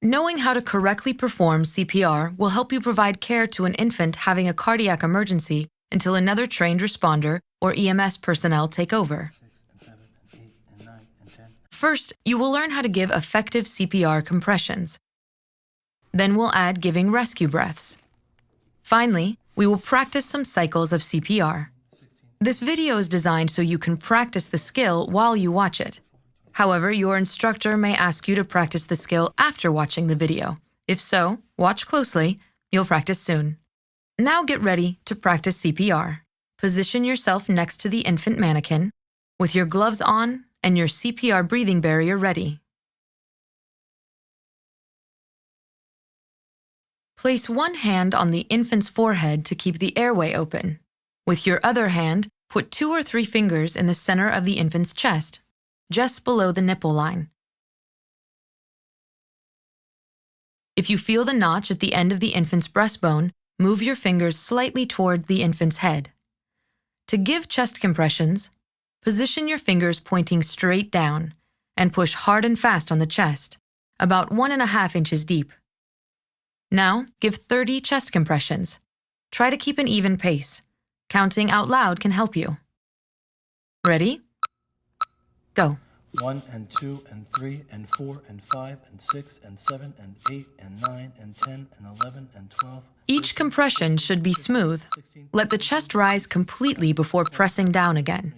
Knowing how to correctly perform CPR will help you provide care to an infant having a cardiac emergency until another trained responder or EMS personnel take over. 6 and 7 and 8 and 9 and 10. First, you will learn how to give effective CPR compressions. Then we'll add giving rescue breaths. Finally, we will practice some cycles of CPR. This video is designed so you can practice the skill while you watch it. However, your instructor may ask you to practice the skill after watching the video. If so, watch closely. You'll practice soon. Now get ready to practice CPR. Position yourself next to the infant mannequin with your gloves on and your CPR breathing barrier ready. Place one hand on the infant's forehead to keep the airway open. With your other hand, put 2 or 3 fingers in the center of the infant's chest, just below the nipple line. If you feel the notch at the end of the infant's breastbone, move your fingers slightly toward the infant's head. To give chest compressions, position your fingers pointing straight down and push hard and fast on the chest, about 1.5 inches deep. Now, give 30 chest compressions. Try to keep an even pace. Counting out loud can help you. Ready? Go. 1 and 2 and 3 and 4 and 5 and 6 and 7 and 8 and 9 and 10 and 11 and 12. Each compression should be smooth. Let the chest rise completely before pressing down again.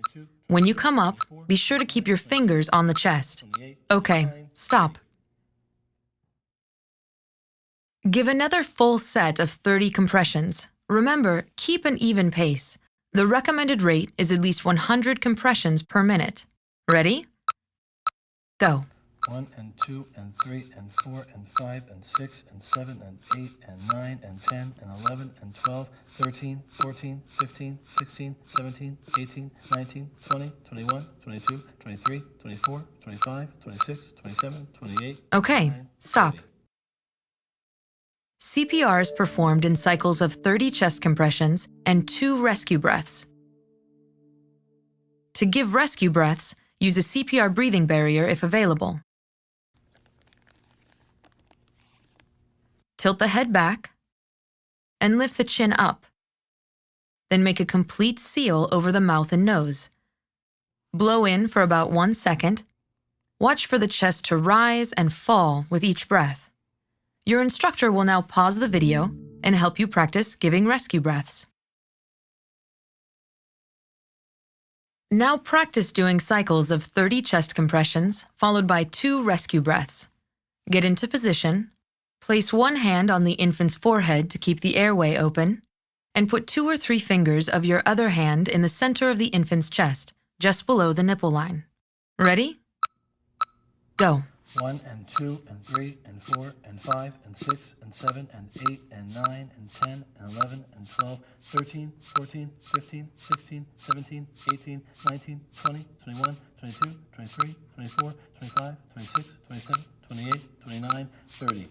When you come up, be sure to keep your fingers on the chest. Okay, stop. Give another full set of 30 compressions. Remember, keep an even pace. The recommended rate is at least 100 compressions per minute. Ready? Go. 1 and 2 and 3 and 4 and 5 and 6 and 7 and 8 and 9 and 10 and 11 and 12, 13, 14, 15, 16, 17, 18, 19, 20, 21, 22, 23, 24, 25, 26, 27, 28. Okay, 29, stop. 30. CPR is performed in cycles of 30 chest compressions and 2 rescue breaths. To give rescue breaths, use a CPR breathing barrier if available. Tilt the head back and lift the chin up. Then make a complete seal over the mouth and nose. Blow in for about 1 second. Watch for the chest to rise and fall with each breath. Your instructor will now pause the video and help you practice giving rescue breaths. Now practice doing cycles of 30 chest compressions followed by 2 rescue breaths. Get into position, place one hand on the infant's forehead to keep the airway open, and put 2 or 3 fingers of your other hand in the center of the infant's chest, just below the nipple line. Ready? Go. 1 and 2 and 3 and 4 and 5 and 6 and 7 and 8 and 9 and 10 and 11 and 12, 13, 14, 15, 16, 17, 18, 19, 20, 21, 22, 23, 24, 25, 26, 27, 28, 29, 30.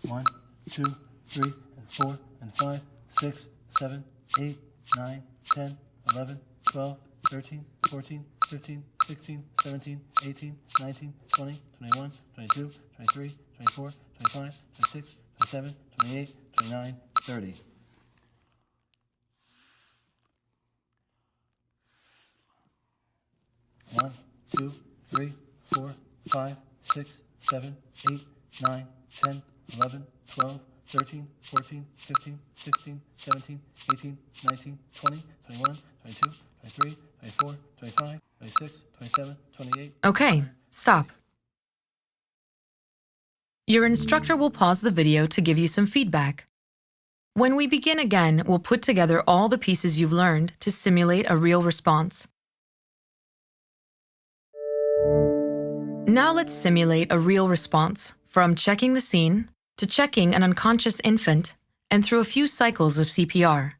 One, 2, 3 and 4 and 5, 6, 7, 8, 9, 10, 11, 12, 13, 14, 15, 16, 17, 18, 19, 20, 21, 22, 23, 24, 25, 26, 27, 28, 29, 30. One, 2, 3, 4, 5, 6, 7, 8, 9, 10, 11, 12, 13, 14, 15, 16, 17, 18, 19, 20, 21, 22, 23, 24, 25, 26, 27, 28. Okay, stop. Your instructor will pause the video to give you some feedback. When we begin again, we'll put together all the pieces you've learned to simulate a real response. Now let's simulate a real response, from checking the scene to checking an unconscious infant and through a few cycles of CPR.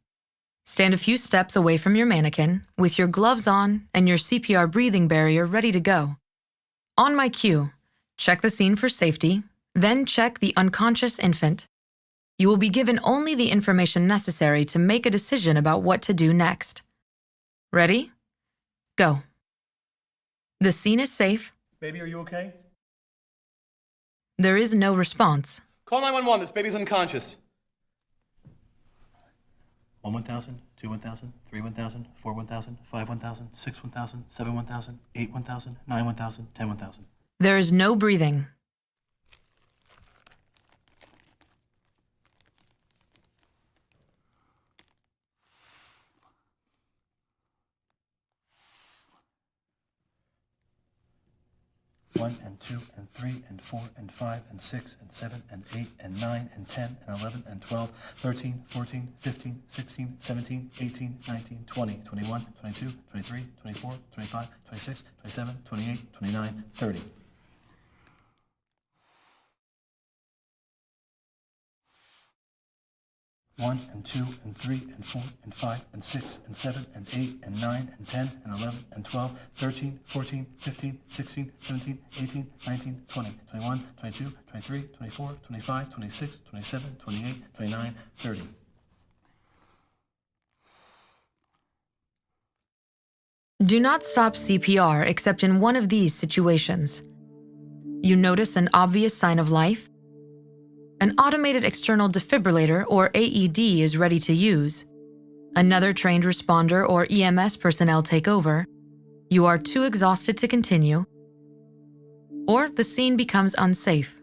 Stand a few steps away from your mannequin with your gloves on and your CPR breathing barrier ready to go. On my cue, check the scene for safety, then check the unconscious infant. You will be given only the information necessary to make a decision about what to do next. Ready? Go. The scene is safe. Baby, are you okay? There is no response. Call 911. This baby's unconscious. 1 1000, 2 1000, 3 1000, 4 1000, 5 1000, 6 1000, 7 1000, 8 1000, 9 1000, 10 1000. There is no breathing. One and 2 and 3 and 4 and 5 and 6 and 7 and 8 and 9 and 10 and 11 and 12, 13, 14, 15, 16, 17, 18, 19, 20, 21, 22, 23, 24, 25, 26, 27, 28, 29, 30. One and 2 and 3 and 4 and 5 and 6 and 7 and 8 and 9 and 10 and 11 and 12, 13, 14, 15, 16, 17, 18, 19, 20, 21, 22, 23, 24, 25, 26, 27, 28, 29, 30. Do not stop CPR except in one of these situations. You notice an obvious sign of life. An automated external defibrillator, or AED, is ready to use. Another trained responder or EMS personnel take over. You are too exhausted to continue. Or the scene becomes unsafe.